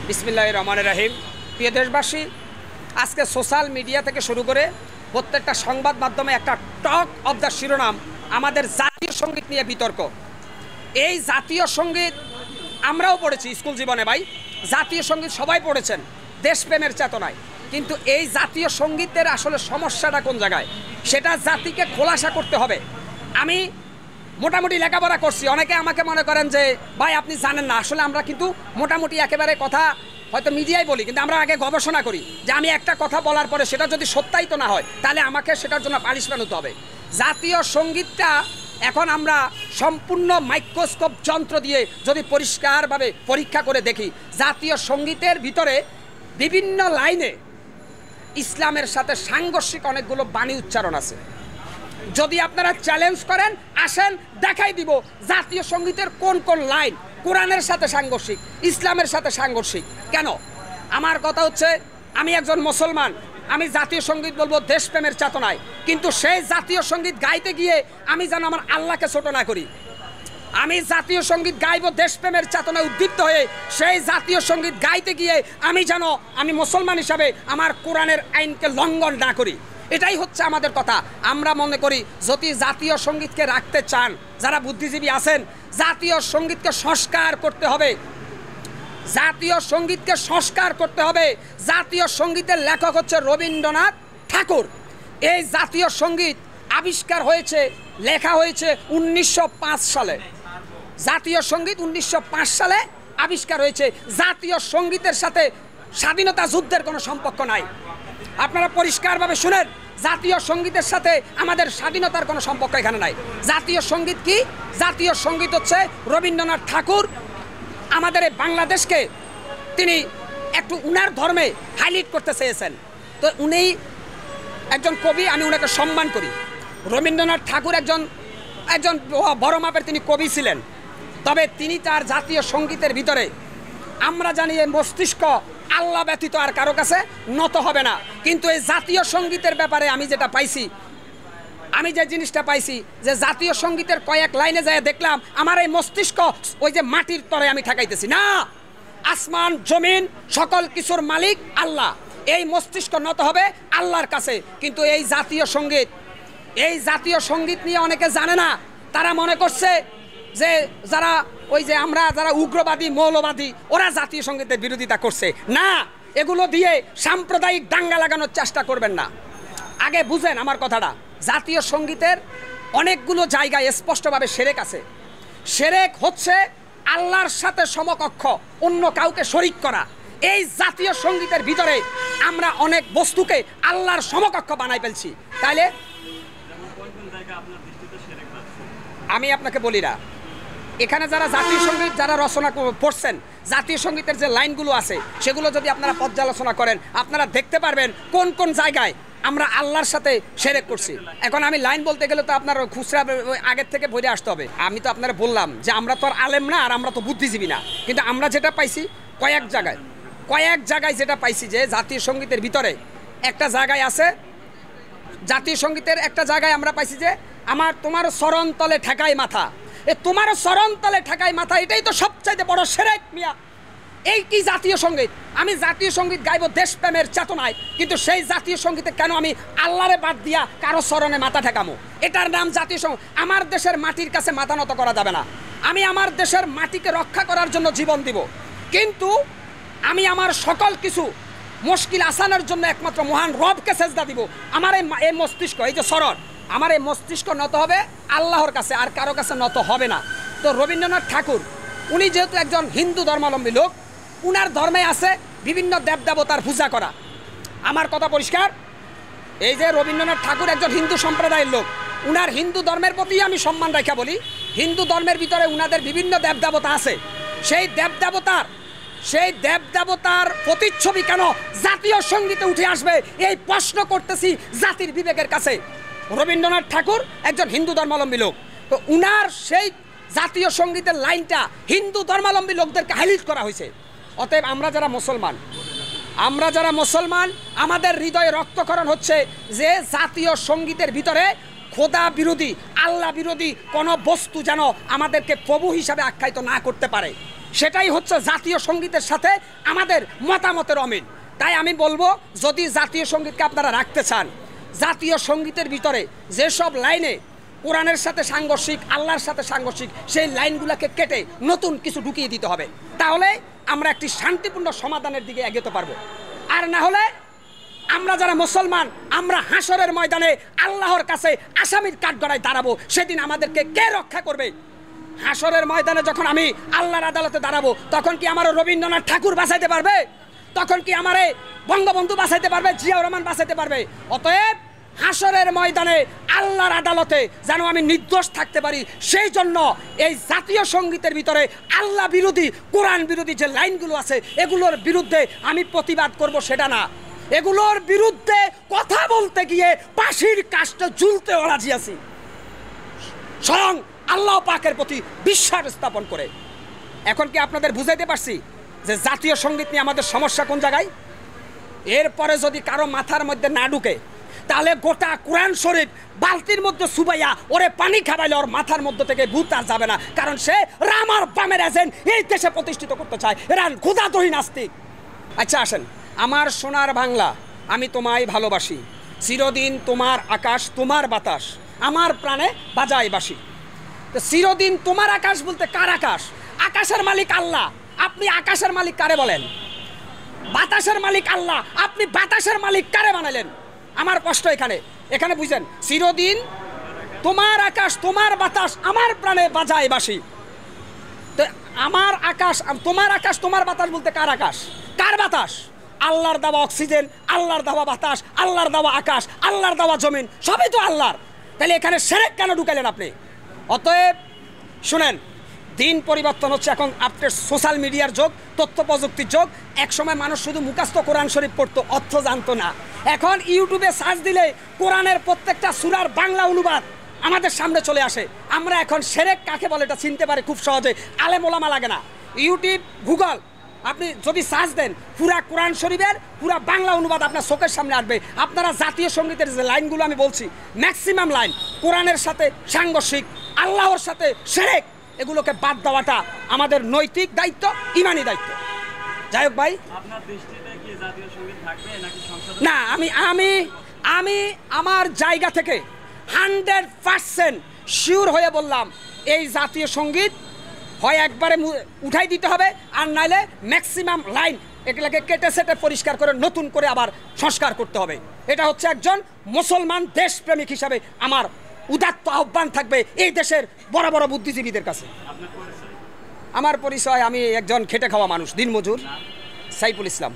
বিসমিল্লাহির রহমানির রহিম। প্রিয় দেশবাসী, আজকে সোশ্যাল মিডিয়া থেকে শুরু করে প্রত্যেকটা সংবাদ মাধ্যমে একটা টক অব দ্য শিরোনাম আমাদের জাতীয় সঙ্গীত নিয়ে বিতর্ক। এই জাতীয় সঙ্গীত আমরাও পড়েছি স্কুল জীবনে ভাই, জাতীয় সঙ্গীত সবাই পড়েছেন দেশপ্রেমের চেতনায়। কিন্তু এই জাতীয় সঙ্গীতের আসলে সমস্যাটা কোন জায়গায়, সেটা জাতিকে খোলাসা করতে হবে। আমি মোটামুটি লেখাপড়া করছি, অনেকে আমাকে মনে করেন যে ভাই আপনি জানেন না। আসলে আমরা কিন্তু মোটামুটি একেবারে কথা হয়তো মিডিয়ায় বলি, কিন্তু আমরা আগে গবেষণা করি যে আমি একটা কথা বলার পরে সেটা যদি সত্যায়িত না হয় তাহলে আমাকে সেটার জন্য পানিশমেন্ট হতে হবে। জাতীয় সঙ্গীতটা এখন আমরা সম্পূর্ণ মাইক্রোস্কোপ যন্ত্র দিয়ে যদি পরিষ্কারভাবে পরীক্ষা করে দেখি, জাতীয় সঙ্গীতের ভিতরে বিভিন্ন লাইনে ইসলামের সাথে সাংঘর্ষিক অনেকগুলো বাণী উচ্চারণ আছে। যদি আপনারা চ্যালেঞ্জ করেন, আসেন দেখাই দিব জাতীয় সঙ্গীতের কোন কোন লাইন কোরআনের সাথে সাংঘর্ষিক, ইসলামের সাথে সাংঘর্ষিক। কেন? আমার কথা হচ্ছে, আমি একজন মুসলমান, আমি জাতীয় সঙ্গীত বলবো দেশপ্রেমের চেতনায়, কিন্তু সেই জাতীয় সঙ্গীত গাইতে গিয়ে আমি যেন আমার আল্লাহকে ছোট না করি। আমি জাতীয় সঙ্গীত গাইব দেশপ্রেমের চেতনায় উদ্দীপ্ত হয়ে, সেই জাতীয় সঙ্গীত গাইতে গিয়ে আমি মুসলমান হিসাবে আমার কোরআনের আইনকে লঙ্ঘন না করি। এটাই হচ্ছে আমাদের কথা। আমরা মনে করি যদি জাতীয় সঙ্গীতকে রাখতে চান, যারা বুদ্ধিজীবী আছেন, জাতীয় সঙ্গীতকে সংস্কার করতে হবে। জাতীয় সঙ্গীতকে সংস্কার করতে হবে। জাতীয় সঙ্গীতের লেখক হচ্ছে রবীন্দ্রনাথ ঠাকুর। এই জাতীয় সঙ্গীত আবিষ্কার হয়েছে, লেখা হয়েছে 1905 সালে। জাতীয় সঙ্গীত 1905 সালে আবিষ্কার হয়েছে। জাতীয় সঙ্গীতের সাথে স্বাধীনতা যুদ্ধের কোনো সম্পর্ক নাই। আপনারা পরিষ্কারভাবে শুনেন, জাতীয় সঙ্গীতের সাথে আমাদের স্বাধীনতার কোনো সম্পর্ক এখানে নাই। জাতীয় সঙ্গীত কি? জাতীয় সঙ্গীত হচ্ছে রবীন্দ্রনাথ ঠাকুর আমাদের এই বাংলাদেশকে তিনি একটু উনার ধর্মে হাইলাইট করতে চেয়েছেন। তো উনি একজন কবি, আমি উনাকে সম্মান করি। রবীন্দ্রনাথ ঠাকুর একজন বড় মাপের তিনি কবি ছিলেন। তবে তিনি তার জাতীয় সঙ্গীতের ভিতরে, আমরা জানি এই মস্তিষ্ক আল্লাহ ব্যতীত আর কারো কাছে নত হবে না, কিন্তু এই জাতীয় সঙ্গীতের ব্যাপারে আমি যেটা পাইছি, আমি যে জিনিসটা পাইছি যে জাতীয় সঙ্গীতের কয়েক লাইনে যায় দেখলাম আমার এই মস্তিষ্ক ওই যে মাটির তরে আমি ঠেকাইতেছি না। আসমান জমিন সকল কিছুর মালিক আল্লাহ, এই মস্তিষ্ক নত হবে আল্লাহর কাছে। কিন্তু এই জাতীয় সঙ্গীত নিয়ে অনেকে জানে না। তারা মনে করছে যে যারা উগ্রবাদী মৌলবাদী ওরা জাতীয় সঙ্গীতের বিরোধিতা করছে। না, এগুলো দিয়ে সাম্প্রদায়িক দাঙ্গা লাগানোর চেষ্টা করবেন না। আগে বুঝেন আমার কথাটা। জাতীয় সঙ্গীতের অনেকগুলো জায়গায় স্পষ্টভাবে শিরক আছে। শিরক হচ্ছে আল্লাহর সাথে সমকক্ষ অন্য কাউকে শরিক করা। এই জাতীয় সঙ্গীতের ভিতরে আমরা অনেক বস্তুকে আল্লাহর সমকক্ষ বানাই ফেলছি। তাইলে আমি আপনাকে বলি না, এখানে যারা জাতীয় সঙ্গীত যারা রচনা পড়ছেন, জাতীয় সঙ্গীতের যে লাইনগুলো আছে সেগুলো যদি আপনারা পর্যালোচনা করেন, আপনারা দেখতে পারবেন কোন কোন জায়গায় আমরা আল্লাহর সাথে শিরক করছি। এখন আমি লাইন বলতে গেলে তো আপনার খুচরা আগের থেকে বইরে আসতে হবে। আমি তো আপনারা বললাম যে আমরা তো আর আলেম না, আর আমরা তো বুদ্ধিজীবী না। কিন্তু আমরা যেটা পাইছি কয়েক জায়গায় যেটা পাইছি যে জাতীয় সঙ্গীতের ভিতরে একটা জায়গায় আছে, জাতীয় সঙ্গীতের একটা জায়গায় আমরা পাইছি যে তোমার চরণ তলে ঠেকাই মাথা। তোমার চরণ তলে ঠেকাই মাথা, এটাই তো সবচাইতে বড় শিরক মিয়া। এই কি জাতীয় সঙ্গীত? আমি জাতীয় সঙ্গীত গাইব দেশপ্রেমের চেতনায়, কিন্তু সেই জাতীয় সঙ্গীতে কেন আমি আল্লাহরে বাদ দিয়া কারো চরণে মাথা ঠেকামো? এটার নাম জাতীয় সঙ্গীত। আমার দেশের মাটির কাছে মাথা নত করা যাবে না। আমি আমার দেশের মাটিকে রক্ষা করার জন্য জীবন দিব, কিন্তু আমি আমার সকল কিছু মুশকিল আসানের জন্য একমাত্র মহান রবকে সেজদা দিব। আমার এই মস্তিষ্ক, এই যে চরণ, আমার এই মস্তিষ্ক নত হবে আল্লাহর কাছে, আর কারো কাছে নত হবে না। তো রবীন্দ্রনাথ ঠাকুর উনি যেহেতু একজন হিন্দু ধর্মাবলম্বী লোক, উনার ধর্মে আছে বিভিন্ন দেবদেবতার পূজা করা। আমার কথা পরিষ্কার, এই যে রবীন্দ্রনাথ ঠাকুর একজন হিন্দু সম্প্রদায়ের লোক, উনার হিন্দু ধর্মের প্রতি আমি সম্মান রাখা বলি। হিন্দু ধর্মের ভিতরে উনাদের বিভিন্ন দেবদেবতা আছে। সেই দেবদেবতার প্রতিচ্ছবি কেন জাতীয় সঙ্গীতে উঠে আসবে, এই প্রশ্ন করতেছি জাতির বিবেকের কাছে। রবীন্দ্রনাথ ঠাকুর একজন হিন্দু ধর্মাবলম্বী লোক, তো উনার সেই জাতীয় সঙ্গীতের লাইনটা হিন্দু ধর্মাবলম্বী লোকদেরকে হাইলাইট করা হয়েছে। অতএব আমরা যারা মুসলমান আমাদের হৃদয়ে রক্তক্ষরণ হচ্ছে যে জাতীয় সঙ্গীতের ভিতরে খোদা বিরোধী, আল্লাহ বিরোধী কোনো বস্তু যেন আমাদেরকে প্রভু হিসাবে আখ্যায়িত না করতে পারে। সেটাই হচ্ছে জাতীয় সঙ্গীতের সাথে আমাদের মতামতের অমিল। তাই আমি বলবো, যদি জাতীয় সঙ্গীতকে আপনারা রাখতে চান, জাতীয় সঙ্গীতের ভিতরে যেসব লাইনে কোরআনের সাথে সাংঘর্ষিক, আল্লাহর সাথে সাংঘর্ষিক, সেই লাইনগুলোকে কেটে নতুন কিছু ঢুকিয়ে দিতে হবে। তাহলে আমরা একটি শান্তিপূর্ণ সমাধানের দিকে এগোতে পারবো। আর না হলে আমরা যারা মুসলমান, আমরা হাসরের ময়দানে আল্লাহর কাছে আসামির কাঠগড়ায় দাঁড়াবো। সেদিন আমাদেরকে কে রক্ষা করবে? হাসরের ময়দানে যখন আমি আল্লাহর আদালতে দাঁড়াবো, তখন কি আমার রবীন্দ্রনাথ ঠাকুর বাঁচাইতে পারবে? তখন কি আমারে বঙ্গবন্ধু বাঁচাইতে পারবে? জিয়াউর রহমান বাঁচাইতে পারবে? অতএব হাসরের ময়দানে আল্লাহর আদালতে যেন আমি নির্দোষ থাকতে পারি, সেই জন্য এই জাতীয় সঙ্গীতের ভিতরে আল্লাহ বিরোধী, কোরআন বিরোধী যে লাইনগুলো আছে, এগুলোর বিরুদ্ধে আমি প্রতিবাদ করব সেটা না, এগুলোর বিরুদ্ধে কথা বলতে গিয়ে ফাঁসির কাস্টে ঝুলতে রাজি আছি, স্বয়ং আল্লাহ পাকের প্রতি বিশ্বাস স্থাপন করে। এখন কি আপনাদের বুঝাইতে পারছি যে জাতীয় সঙ্গীত নিয়ে আমাদের সমস্যা কোন জায়গায়? এরপরে যদি কারো মাথার মধ্যে না ঢুকে, তাহলে গোটা কোরআন শরীফ বালতির মধ্যে সুবাইয়া ওরে পানি খাবাইলে ওর মাথার মধ্যে থেকে ভূত আর যাবে না, কারণ সে রামার বামের এজেন্ট এই দেশে প্রতিষ্ঠিত করতে চায়। এরা ক্ষুধাতহী নাস্তিক। আচ্ছা আসেন, আমার সোনার বাংলা, আমি তোমায় ভালোবাসি, চিরদিন তোমার আকাশ তোমার বাতাস, আমার প্রাণে বাজায় বাসি। তো চিরদিন তোমার আকাশ বলতে কার আকাশ? আকাশের মালিক আল্লাহ। আপনি আকাশের মালিক কারে বলেন? বাতাসের মালিক আল্লাহ। আপনি বাতাসের মালিক কারে বানালেন? আমার কষ্ট এখানে, এখানে বুঝেন, চিরদিন তোমার আকাশ তোমার বাতাস, আমার প্রাণে বাজায় বাসি। তো আমার আকাশ, তোমার আকাশ তোমার বাতাস বলতে কার আকাশ, কার বাতাস? আল্লাহর দেওয়া অক্সিজেন, আল্লাহর দেওয়া বাতাস, আল্লাহর দেওয়া আকাশ, আল্লাহর দেওয়া জমিন, সবই তো আল্লাহর। তাহলে এখানে শিরক কেন ঢুকাইলেন আপনি? অতএব শুনেন, দিন পরিবর্তন হচ্ছে, এখন আপনার সোশ্যাল মিডিয়ার যুগ, তথ্য প্রযুক্তির যুগ। একসময় মানুষ শুধু মুখস্থ কোরআন শরীফ পড়তো, অর্থ জানতো না। এখন ইউটিউবে সার্চ দিলে কোরআনের প্রত্যেকটা সূরার বাংলা অনুবাদ আমাদের সামনে চলে আসে। আমরা এখন শিরক কাকে বলে এটা চিনতে পারি খুব সহজে, আলেম ওলামা লাগে না। ইউটিউব, গুগল, আপনি যদি সার্চ দেন, পুরা কোরআন শরীফের পুরা বাংলা অনুবাদ আপনার চোখের সামনে আসবে। আপনারা জাতীয় সঙ্গীতের যে লাইনগুলো আমি বলছি, ম্যাক্সিমাম লাইন কোরআনের সাথে সাংঘর্ষিক, আল্লাহর সাথে শিরক, এগুলোকে বাদ দেওয়াটা আমাদের নৈতিক দায়িত্ব, ইমানি দায়িত্ব। যাই হোক ভাই, না, আমি আমার জায়গা থেকে 100% শিওর হয়ে বললাম, এই জাতীয় সঙ্গীত হয় একবারে উঠাই দিতে হবে, আর নাইলে ম্যাক্সিমাম লাইন এগুলোকে কেটে সেটে পরিষ্কার করে নতুন করে আবার সংস্কার করতে হবে। এটা হচ্ছে একজন মুসলমান দেশপ্রেমিক হিসাবে আমার উদাত্ত আহ্বান থাকবে এই দেশের বড় বড় বুদ্ধিজীবীদের কাছে। আমার পরিচয়, আমি একজন খেটে খাওয়া মানুষ, দিনমজুর, সাইফুল ইসলাম।